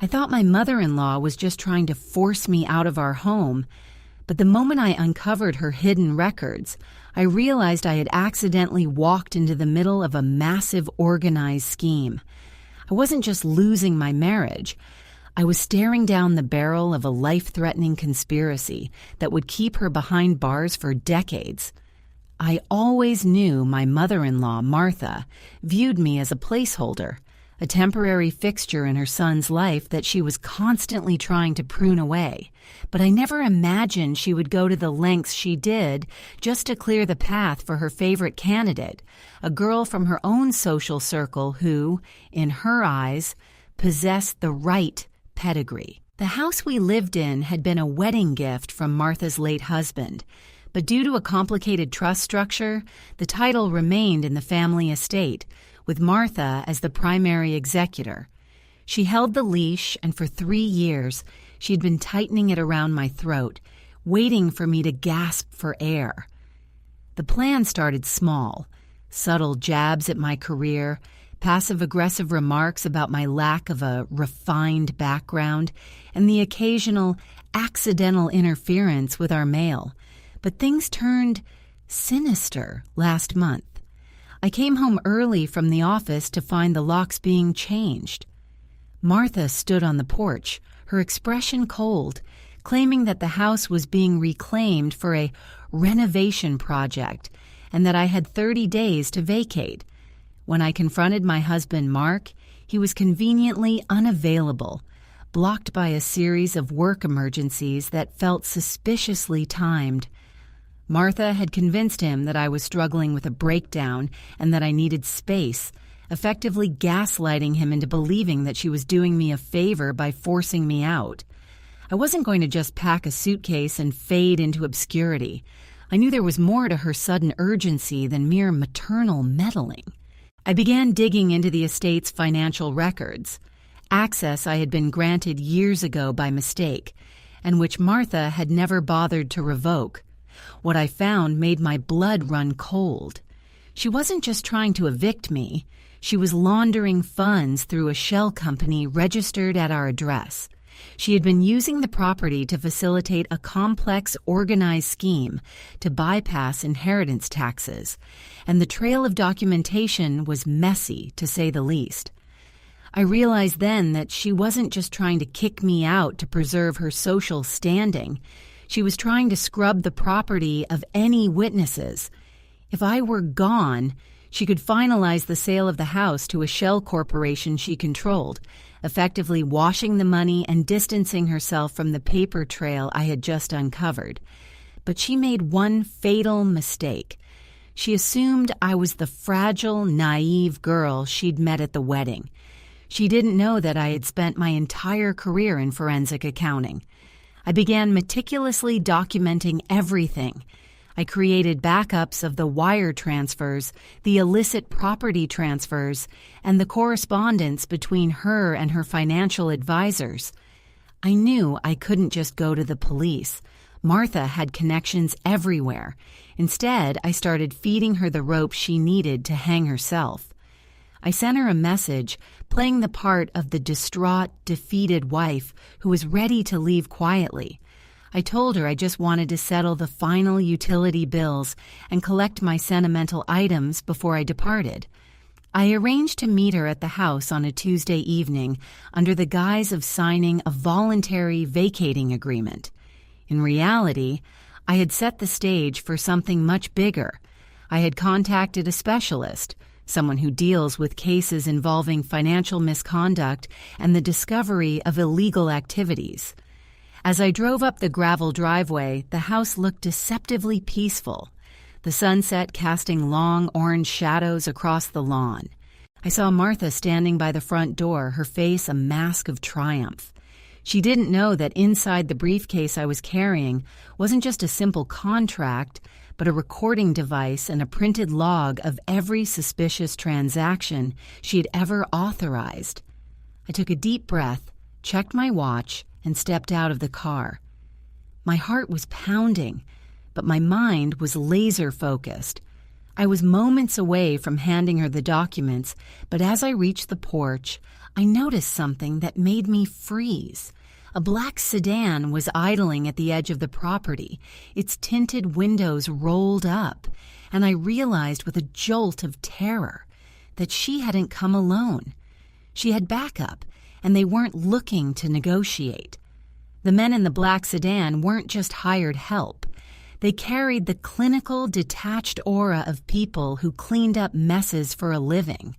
I thought my mother-in-law was just trying to force me out of our home, but the moment I uncovered her hidden records, I realized I had accidentally walked into the middle of a massive organized scheme. I wasn't just losing my marriage. I was staring down the barrel of a life-threatening conspiracy that would keep her behind bars for decades. I always knew my mother-in-law, Martha, viewed me as a placeholder, a temporary fixture in her son's life that she was constantly trying to prune away. But I never imagined she would go to the lengths she did just to clear the path for her favorite candidate, a girl from her own social circle who, in her eyes, possessed the right pedigree. The house we lived in had been a wedding gift from Martha's late husband, but due to a complicated trust structure, the title remained in the family estate, with Martha as the primary executor. She held the leash, and for 3 years, she'd been tightening it around my throat, waiting for me to gasp for air. The plan started small: subtle jabs at my career, passive-aggressive remarks about my lack of a refined background, and the occasional accidental interference with our mail. But things turned sinister last month. I came home early from the office to find the locks being changed. Martha stood on the porch, her expression cold, claiming that the house was being reclaimed for a renovation project and that I had 30 days to vacate. When I confronted my husband, Mark, he was conveniently unavailable, blocked by a series of work emergencies that felt suspiciously timed. Martha had convinced him that I was struggling with a breakdown and that I needed space, effectively gaslighting him into believing that she was doing me a favor by forcing me out. I wasn't going to just pack a suitcase and fade into obscurity. I knew there was more to her sudden urgency than mere maternal meddling. I began digging into the estate's financial records, access I had been granted years ago by mistake, and which Martha had never bothered to revoke. What I found made my blood run cold. She wasn't just trying to evict me. She was laundering funds through a shell company registered at our address. She had been using the property to facilitate a complex, organized scheme to bypass inheritance taxes, and the trail of documentation was messy, to say the least. I realized then that she wasn't just trying to kick me out to preserve her social standing. She was trying to scrub the property of any witnesses. If I were gone, she could finalize the sale of the house to a shell corporation she controlled, effectively washing the money and distancing herself from the paper trail I had just uncovered. But she made one fatal mistake. She assumed I was the fragile, naive girl she'd met at the wedding. She didn't know that I had spent my entire career in forensic accounting. I began meticulously documenting everything. I created backups of the wire transfers, the illicit property transfers, and the correspondence between her and her financial advisors. I knew I couldn't just go to the police. Martha had connections everywhere. Instead, I started feeding her the rope she needed to hang herself. I sent her a message, playing the part of the distraught, defeated wife who was ready to leave quietly. I told her I just wanted to settle the final utility bills and collect my sentimental items before I departed. I arranged to meet her at the house on a Tuesday evening under the guise of signing a voluntary vacating agreement. In reality, I had set the stage for something much bigger. I had contacted a specialist, someone who deals with cases involving financial misconduct and the discovery of illegal activities. As I drove up the gravel driveway, the house looked deceptively peaceful, the sunset casting long orange shadows across the lawn. I saw Martha standing by the front door, her face a mask of triumph. She didn't know that inside the briefcase I was carrying wasn't just a simple contract, but a recording device and a printed log of every suspicious transaction she had ever authorized. I took a deep breath, checked my watch, and stepped out of the car. My heart was pounding, but my mind was laser-focused. I was moments away from handing her the documents, but as I reached the porch, I noticed something that made me freeze. A black sedan was idling at the edge of the property, its tinted windows rolled up, and I realized with a jolt of terror that she hadn't come alone. She had backup, and they weren't looking to negotiate. The men in the black sedan weren't just hired help. They carried the clinical, detached aura of people who cleaned up messes for a living.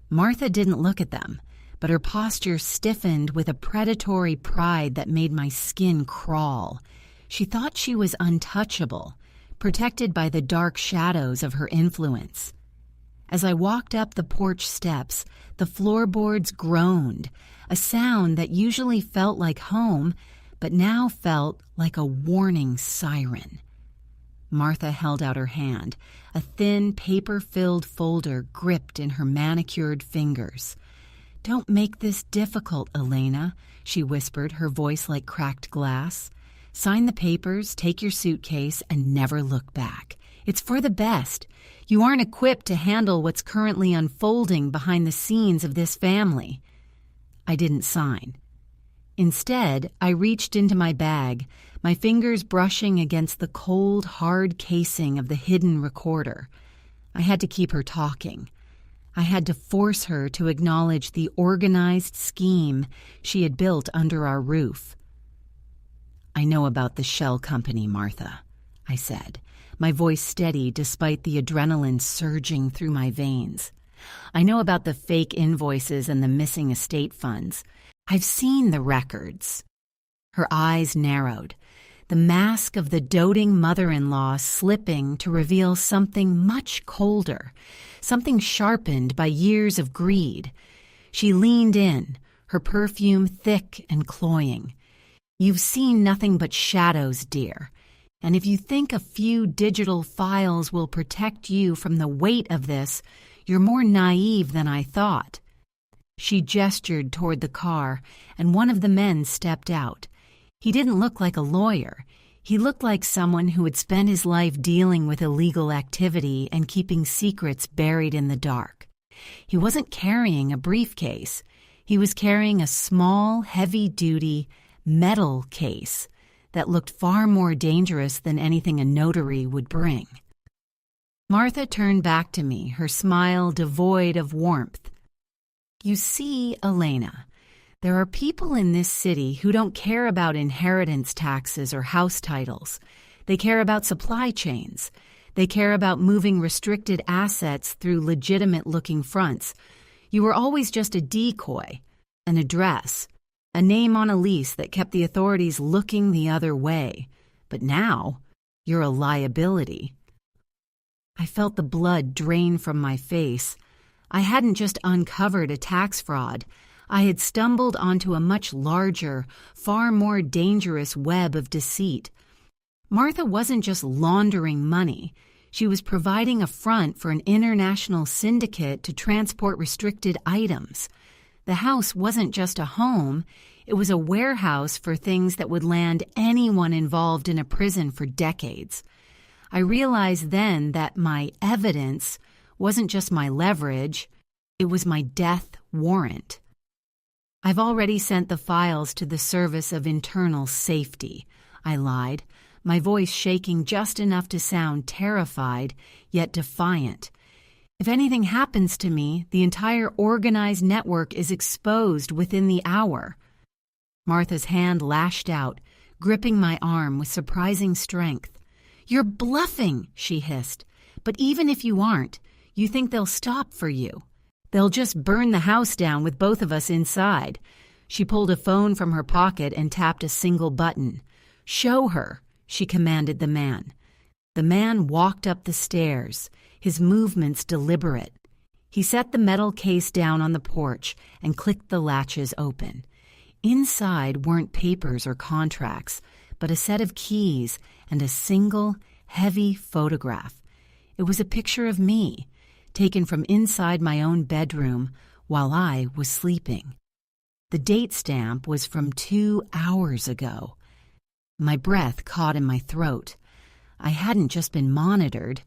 Martha didn't look at them, but her posture stiffened with a predatory pride that made my skin crawl. She thought she was untouchable, protected by the dark shadows of her influence. As I walked up the porch steps, the floorboards groaned, a sound that usually felt like home, but now felt like a warning siren. Martha held out her hand, a thin, paper-filled folder gripped in her manicured fingers. "Don't make this difficult, Elena," she whispered, her voice like cracked glass. "Sign the papers, take your suitcase, and never look back. It's for the best. You aren't equipped to handle what's currently unfolding behind the scenes of this family." I didn't sign. Instead, I reached into my bag, my fingers brushing against the cold, hard casing of the hidden recorder. I had to keep her talking. I had to force her to acknowledge the organized scheme she had built under our roof. "I know about the shell company, Martha," I said, my voice steady despite the adrenaline surging through my veins. "I know about the fake invoices and the missing estate funds. I've seen the records." Her eyes narrowed, the mask of the doting mother-in-law slipping to reveal something much colder, something sharpened by years of greed. She leaned in, her perfume thick and cloying. "You've seen nothing but shadows, dear. And if you think a few digital files will protect you from the weight of this, you're more naive than I thought." She gestured toward the car, and one of the men stepped out. He didn't look like a lawyer. He looked like someone who had spent his life dealing with illegal activity and keeping secrets buried in the dark. He wasn't carrying a briefcase. He was carrying a small, heavy-duty metal case that looked far more dangerous than anything a notary would bring. Martha turned back to me, her smile devoid of warmth. "You see, Elena, there are people in this city who don't care about inheritance taxes or house titles. They care about supply chains. They care about moving restricted assets through legitimate-looking fronts. You were always just a decoy, an address, a name on a lease that kept the authorities looking the other way. But now, you're a liability." I felt the blood drain from my face. I hadn't just uncovered a tax fraud. I had stumbled onto a much larger, far more dangerous web of deceit. Martha wasn't just laundering money. She was providing a front for an international syndicate to transport restricted items. The house wasn't just a home. It was a warehouse for things that would land anyone involved in a prison for decades. I realized then that my evidence wasn't just my leverage, it was my death warrant. "I've already sent the files to the Service of Internal Safety," I lied, my voice shaking just enough to sound terrified, yet defiant. "If anything happens to me, the entire organized network is exposed within the hour." Martha's hand lashed out, gripping my arm with surprising strength. "You're bluffing," she hissed. "But even if you aren't, you think they'll stop for you. They'll just burn the house down with both of us inside." She pulled a phone from her pocket and tapped a single button. "Show her," she commanded the man. The man walked up the stairs, his movements deliberate. He set the metal case down on the porch and clicked the latches open. Inside weren't papers or contracts, but a set of keys and a single, heavy photograph. It was a picture of me, taken from inside my own bedroom while I was sleeping. The date stamp was from 2 hours ago. My breath caught in my throat. I hadn't just been monitored.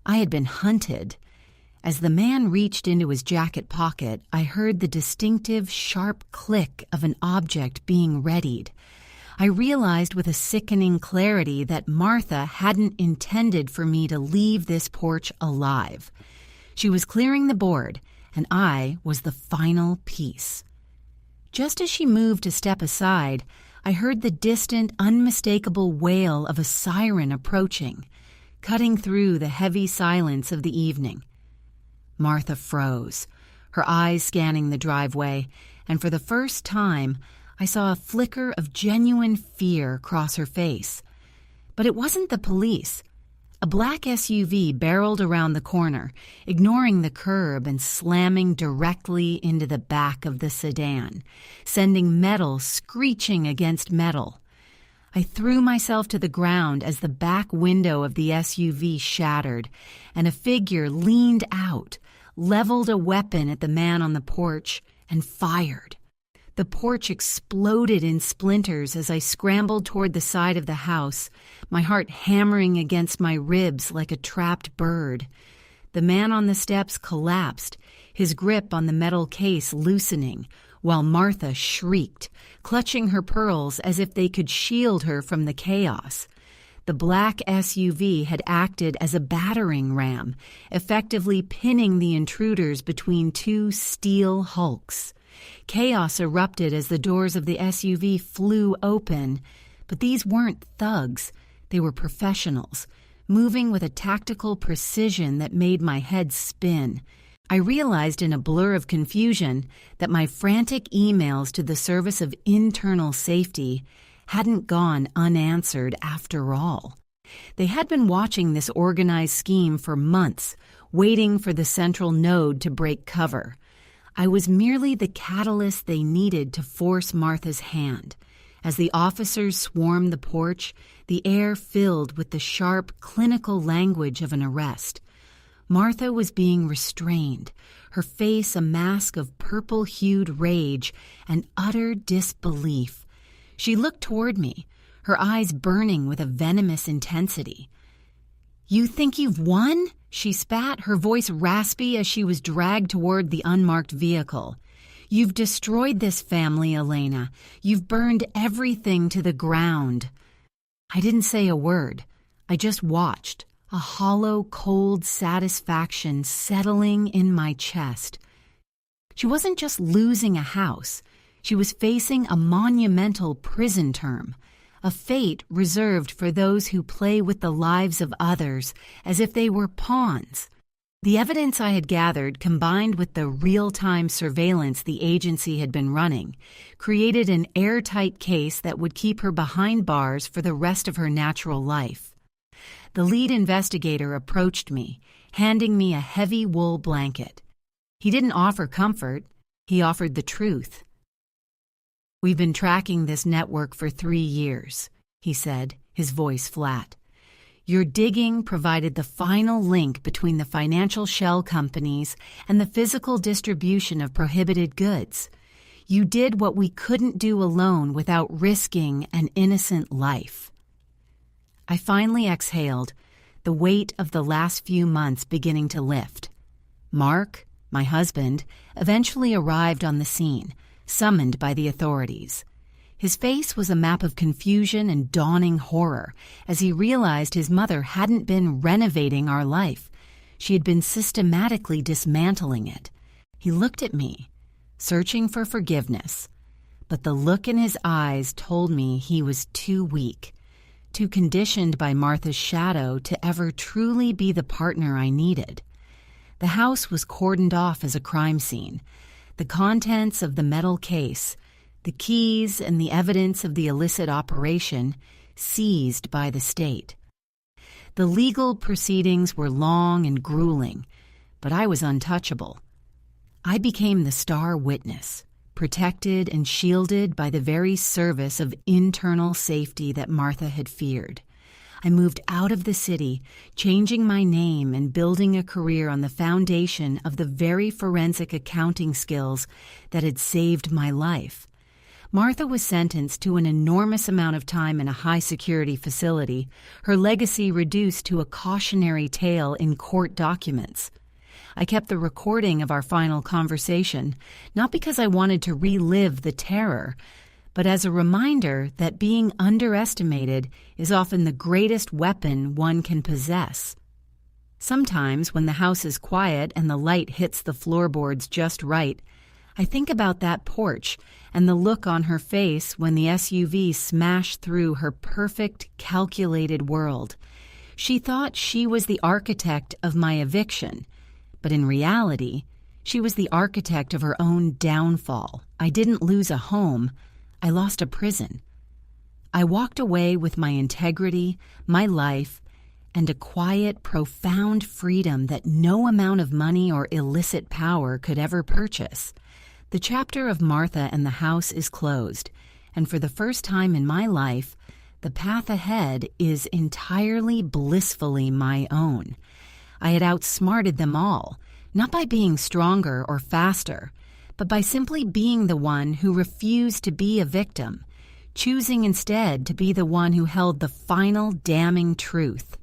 I had been hunted. As the man reached into his jacket pocket, I heard the distinctive, sharp click of an object being readied. I realized with a sickening clarity that Martha hadn't intended for me to leave this porch alive. She was clearing the board, and I was the final piece. Just as she moved to step aside, I heard the distant, unmistakable wail of a siren approaching, cutting through the heavy silence of the evening. Martha froze, her eyes scanning the driveway, and for the first time, I saw a flicker of genuine fear cross her face. But it wasn't the police. A black SUV barreled around the corner, ignoring the curb and slamming directly into the back of the sedan, sending metal screeching against metal. I threw myself to the ground as the back window of the SUV shattered, and a figure leaned out, leveled a weapon at the man on the porch, and fired. The porch exploded in splinters as I scrambled toward the side of the house, my heart hammering against my ribs like a trapped bird. The man on the steps collapsed, his grip on the metal case loosening, while Martha shrieked, clutching her pearls as if they could shield her from the chaos. The black SUV had acted as a battering ram, effectively pinning the intruders between two steel hulks. Chaos erupted as the doors of the SUV flew open, but these weren't thugs. They were professionals, moving with a tactical precision that made my head spin. I realized in a blur of confusion that my frantic emails to the Service of Internal Safety hadn't gone unanswered after all. They had been watching this organized scheme for months, waiting for the central node to break cover. I was merely the catalyst they needed to force Martha's hand. As the officers swarmed the porch, the air filled with the sharp, clinical language of an arrest. Martha was being restrained, her face a mask of purple-hued rage and utter disbelief. She looked toward me, her eyes burning with a venomous intensity. "You think you've won?" she spat, her voice raspy as she was dragged toward the unmarked vehicle. "You've destroyed this family, Elena. You've burned everything to the ground." I didn't say a word. I just watched, a hollow, cold satisfaction settling in my chest. She wasn't just losing a house. She was facing a monumental prison term, a fate reserved for those who play with the lives of others as if they were pawns. The evidence I had gathered, combined with the real-time surveillance the agency had been running, created an airtight case that would keep her behind bars for the rest of her natural life. The lead investigator approached me, handing me a heavy wool blanket. He didn't offer comfort, he offered the truth. "We've been tracking this network for 3 years," he said, his voice flat. "Your digging provided the final link between the financial shell companies and the physical distribution of prohibited goods. You did what we couldn't do alone without risking an innocent life." I finally exhaled, the weight of the last few months beginning to lift. Mark, my husband, eventually arrived on the scene, summoned by the authorities. His face was a map of confusion and dawning horror as he realized his mother hadn't been renovating our life. She had been systematically dismantling it. He looked at me, searching for forgiveness, but the look in his eyes told me he was too weak, too conditioned by Martha's shadow to ever truly be the partner I needed. The house was cordoned off as a crime scene. The contents of the metal case, the keys and the evidence of the illicit operation, seized by the state. The legal proceedings were long and grueling, but I was untouchable. I became the star witness, protected and shielded by the very service of internal safety that Martha had feared. I moved out of the city, changing my name and building a career on the foundation of the very forensic accounting skills that had saved my life. Martha was sentenced to an enormous amount of time in a high-security facility, her legacy reduced to a cautionary tale in court documents. I kept the recording of our final conversation, not because I wanted to relive the terror, but as a reminder that being underestimated is often the greatest weapon one can possess. Sometimes, when the house is quiet and the light hits the floorboards just right, I think about that porch and the look on her face when the SUV smashed through her perfect, calculated world. She thought she was the architect of my eviction, but in reality, she was the architect of her own downfall. I didn't lose a home, I lost a prison. I walked away with my integrity, my life, and a quiet, profound freedom that no amount of money or illicit power could ever purchase. The chapter of Martha and the house is closed, and for the first time in my life, the path ahead is entirely blissfully my own. I had outsmarted them all, not by being stronger or faster, but by simply being the one who refused to be a victim, choosing instead to be the one who held the final damning truth.